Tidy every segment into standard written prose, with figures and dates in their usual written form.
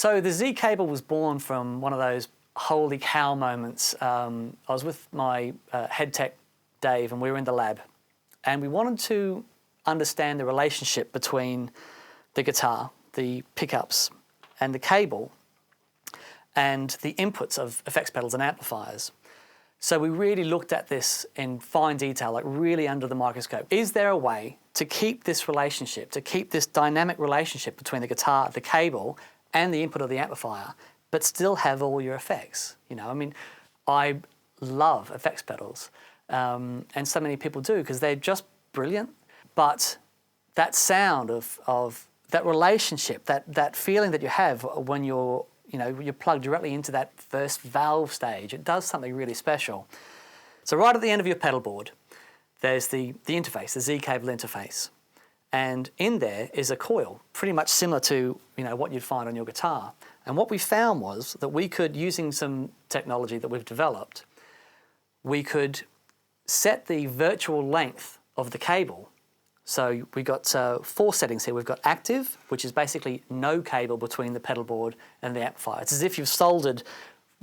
So the Z cable was born from one of those holy cow moments. I was with my head tech, Dave, and we were in the lab. And we wanted to understand the relationship between the guitar, the pickups, and the cable, and the inputs of effects pedals and amplifiers. So we really looked at this in fine detail, like really under the microscope. Is there a way to keep this relationship, to keep this dynamic relationship between the guitar, the cable, and the input of the amplifier, but still have all your effects? You know, I mean, I love effects pedals, and so many people do because they're just brilliant. But that sound of that relationship, that feeling that you have when you're plugged directly into that first valve stage, it does something really special. So right at the end of your pedal board, there's the interface, the Z cable interface. And in there is a coil, pretty much similar to what you'd find on your guitar. And what we found was that we could, using some technology that we've developed, we could set the virtual length of the cable. So we've got 4 settings here. We've got active, which is basically no cable between the pedal board and the amplifier. It's as if you've soldered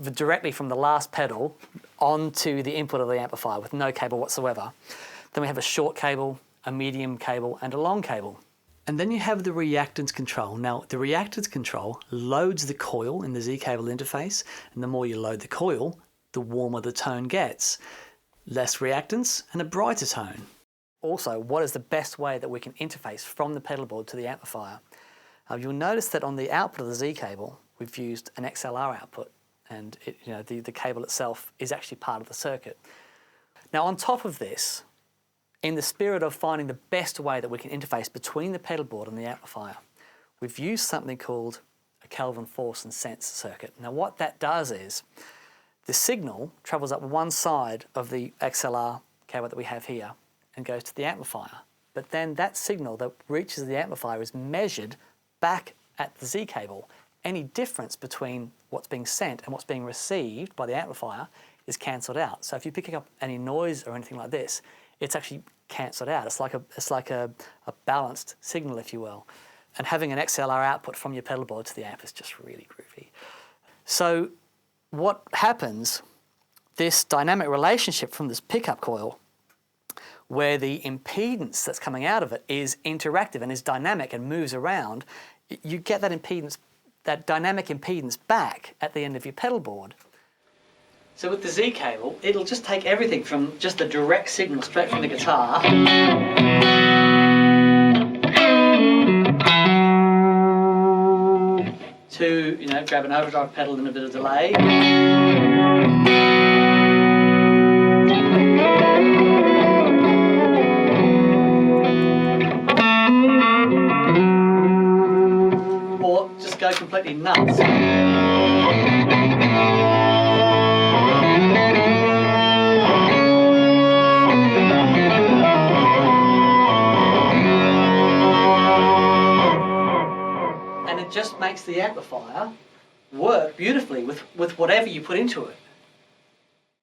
directly from the last pedal onto the input of the amplifier with no cable whatsoever. Then we have a short cable, a medium cable, and a long cable. And then you have the reactance control. Now, the reactance control loads the coil in the Z cable interface, and the more you load the coil, the warmer the tone gets. Less reactance and a brighter tone. Also, what is the best way that we can interface from the pedal board to the amplifier? You'll notice that on the output of the Z cable, we've used an XLR output, and the cable itself is actually part of the circuit. Now, on top of this, in the spirit of finding the best way that we can interface between the pedal board and the amplifier, we've used something called a Kelvin force and sense circuit. Now, what that does is the signal travels up one side of the XLR cable that we have here and goes to the amplifier. But then that signal that reaches the amplifier is measured back at the Z cable. Any difference between what's being sent and what's being received by the amplifier is cancelled out. So if you're picking up any noise or anything like this, it's actually cancelled out. It's like a balanced signal, if you will. And having an XLR output from your pedal board to the amp is just really groovy. So what happens, this dynamic relationship from this pickup coil, where the impedance that's coming out of it is interactive and is dynamic and moves around, you get that impedance, that dynamic impedance back at the end of your pedal board. So with the Z cable, it'll just take everything from just the direct signal straight from the guitar to, grab an overdrive pedal and a bit of delay. Or just go completely nuts. And it just makes the amplifier work beautifully with whatever you put into it.